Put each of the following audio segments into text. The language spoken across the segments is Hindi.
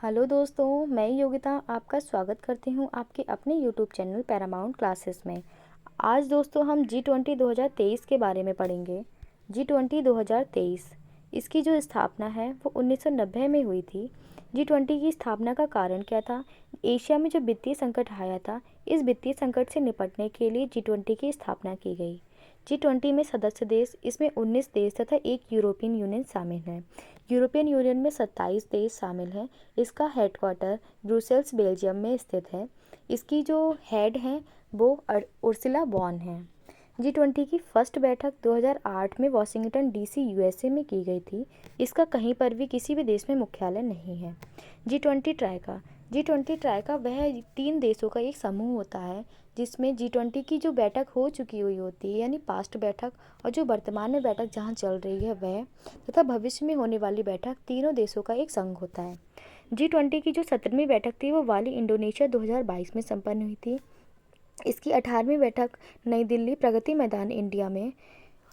हेलो दोस्तों, मैं योगिता आपका स्वागत करती हूँ आपके अपने यूट्यूब चैनल पैरामाउंट क्लासेस में। आज दोस्तों हम G20 2023 के बारे में पढ़ेंगे। G20 2023 इसकी जो स्थापना है वो 1990 में हुई थी। G20 की स्थापना का कारण क्या था? एशिया में जो वित्तीय संकट आया था, इस वित्तीय संकट से निपटने के लिए G20 की स्थापना की गई। G20 में सदस्य देश, इसमें 19 देश तथा एक यूरोपियन यूनियन शामिल है। यूरोपियन यूनियन में 27 देश शामिल हैं। इसका हेडक्वार्टर ब्रुसेल्स बेल्जियम में स्थित है। इसकी जो हेड हैं वो उर्सुला वॉन हैं। G20 की फर्स्ट बैठक 2008 में वाशिंगटन DC USA में की गई थी। इसका कहीं पर भी किसी भी देश में मुख्यालय नहीं है। G20 ट्राइका G20 ट्राइका वह 3 देशों का एक समूह होता है जिसमें G20 की जो बैठक हो चुकी हुई होती है यानी पास्ट बैठक, और जो वर्तमान में बैठक जहाँ चल रही है वह, तथा भविष्य में होने वाली बैठक, तीनों देशों का एक संघ होता है। G20 की जो 17वीं बैठक थी वो बाली इंडोनेशिया 2022 में संपन्न हुई थी। इसकी 18वीं बैठक नई दिल्ली प्रगति मैदान इंडिया में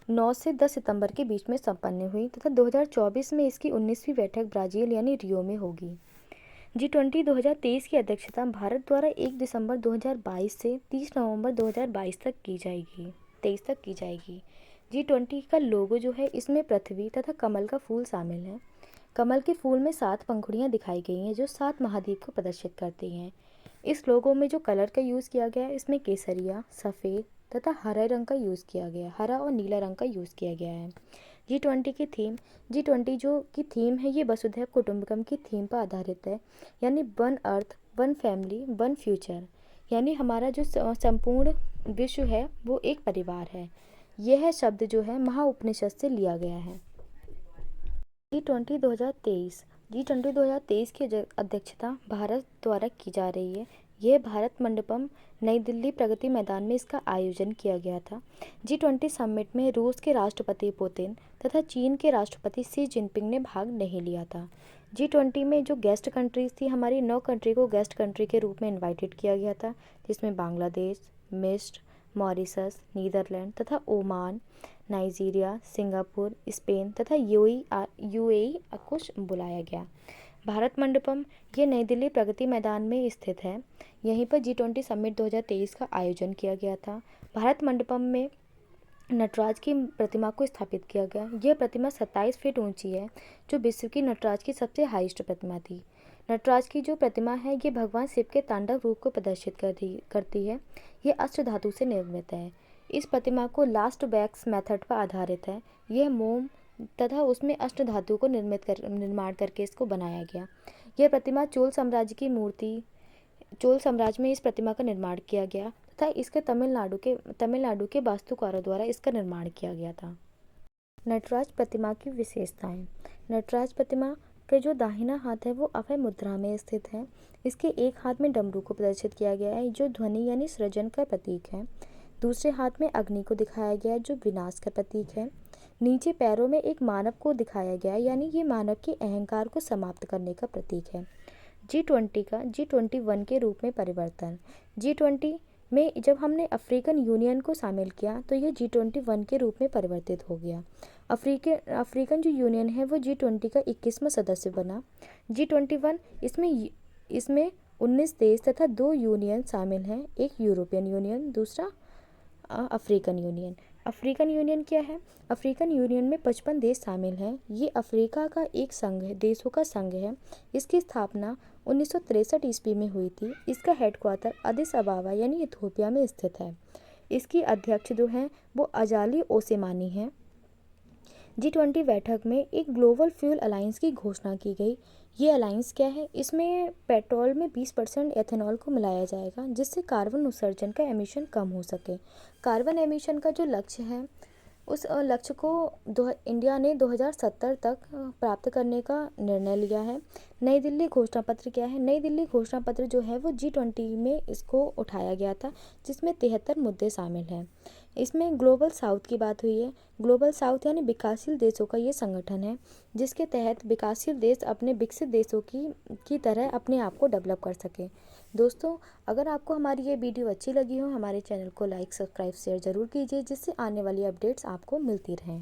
9 से 10 सितंबर के बीच में संपन्न हुई तथा 2024 में इसकी 19वीं बैठक ब्राज़ील यानी रियो में होगी। G20 2023 की अध्यक्षता भारत द्वारा 1 दिसंबर 2022 से 30 नवंबर 2022 तक की जाएगी 23 तक की जाएगी। G20 का लोगो जो है इसमें पृथ्वी तथा कमल का फूल शामिल है। कमल के फूल में 7 पंखुड़ियाँ दिखाई गई हैं जो 7 महाद्वीप को प्रदर्शित करती हैं। इस लोगो में जो कलर का यूज़ किया गया है इसमें केसरिया, सफ़ेद तथा हरे रंग का यूज़ किया गया, हरा और नीला रंग का यूज़ किया गया है। G20 की थीम, G20 जो की थीम है ये वसुधैव कुटुंबकम की थीम पर आधारित है, यानी one earth, one family, one future, यानी हमारा जो संपूर्ण विश्व है वो एक परिवार है। यह शब्द जो है महाउपनिषद से लिया गया है। G20 2023 G20 2023 की अध्यक्षता भारत द्वारा की जा रही है। यह भारत मंडपम नई दिल्ली प्रगति मैदान में इसका आयोजन किया गया था। G20 समिट में रूस के राष्ट्रपति पुतिन तथा चीन के राष्ट्रपति शी जिनपिंग ने भाग नहीं लिया था। G20 में जो गेस्ट कंट्रीज थी, हमारी 9 कंट्री को गेस्ट कंट्री के रूप में इन्वाइटेड किया गया था, जिसमें बांग्लादेश, मिस्र, मॉरिशस, नीदरलैंड तथा ओमान, नाइजीरिया, सिंगापुर, स्पेन तथा यूएई को बुलाया गया। भारत मंडपम ये नई दिल्ली प्रगति मैदान में स्थित है। यहीं पर G20 समिट 2023 का आयोजन किया गया था। भारत मंडपम में नटराज की प्रतिमा को स्थापित किया गया। यह प्रतिमा 27 फीट ऊंची है, जो विश्व की नटराज की सबसे हाईएस्ट प्रतिमा थी। नटराज की जो प्रतिमा है ये भगवान शिव के तांडव रूप को प्रदर्शित करती है। ये अष्ट धातु से निर्मित है। इस प्रतिमा को लास्ट वैक्स मेथड पर आधारित है। यह मोम तथा उसमें अष्ट धातु को निर्माण करके इसको बनाया गया। यह प्रतिमा चोल साम्राज्य में इस प्रतिमा का निर्माण किया गया तथा इसके तमिलनाडु के वास्तुकारों द्वारा इसका निर्माण किया गया था। नटराज प्रतिमा की विशेषताएं। नटराज प्रतिमा का जो दाहिना हाथ है वो अभय मुद्रा में स्थित है। इसके एक हाथ में डमरू को प्रदर्शित किया गया है जो ध्वनि यानी सृजन का प्रतीक है। दूसरे हाथ में अग्नि को दिखाया गया है जो विनाश का प्रतीक है। नीचे पैरों में एक मानव को दिखाया गया है, यानी ये मानव के अहंकार को समाप्त करने का प्रतीक है। G20 का G21 के रूप में परिवर्तन। G20 में जब हमने अफ्रीकन यूनियन को शामिल किया तो ये G21 के रूप में परिवर्तित हो गया। अफ्रीकन जो यूनियन है वो G20 का 21वां सदस्य बना। G21 इसमें 19 देश तथा 2 यूनियन शामिल हैं, एक यूरोपियन यूनियन, दूसरा अफ्रीकन यूनियन। अफ्रीकन यूनियन क्या है? अफ्रीकन यूनियन में 55 देश शामिल हैं। ये अफ्रीका का एक संघ है, देशों का संघ है। इसकी स्थापना 1963 ईस्वी में हुई थी। इसका हेडक्वार्टर अदिस अबाबा यानी इथियोपिया में स्थित है। इसकी अध्यक्ष जो हैं वो अजाली ओसेमानी हैं। G20 बैठक में एक ग्लोबल फ्यूल अलायंस की घोषणा की गई। ये अलायंस क्या है? इसमें पेट्रोल में 20% एथेनॉल को मिलाया जाएगा जिससे कार्बन उत्सर्जन का एमिशन कम हो सके। कार्बन एमिशन का जो लक्ष्य है उस लक्ष्य को इंडिया ने 2070 तक प्राप्त करने का निर्णय लिया है। नई दिल्ली घोषणा पत्र क्या है? नई दिल्ली घोषणा पत्र जो है वो G20 में इसको उठाया गया था, जिसमें 73 मुद्दे शामिल हैं। इसमें ग्लोबल साउथ की बात हुई है। ग्लोबल साउथ यानी विकासशील देशों का ये संगठन है जिसके तहत विकासशील देश अपने विकसित देशों की तरह अपने आप को डेवलप कर सके। दोस्तों, अगर आपको हमारी ये वीडियो अच्छी लगी हो, हमारे चैनल को लाइक, सब्सक्राइब, शेयर ज़रूर कीजिए जिससे आने वाली अपडेट्स आपको मिलती रहें।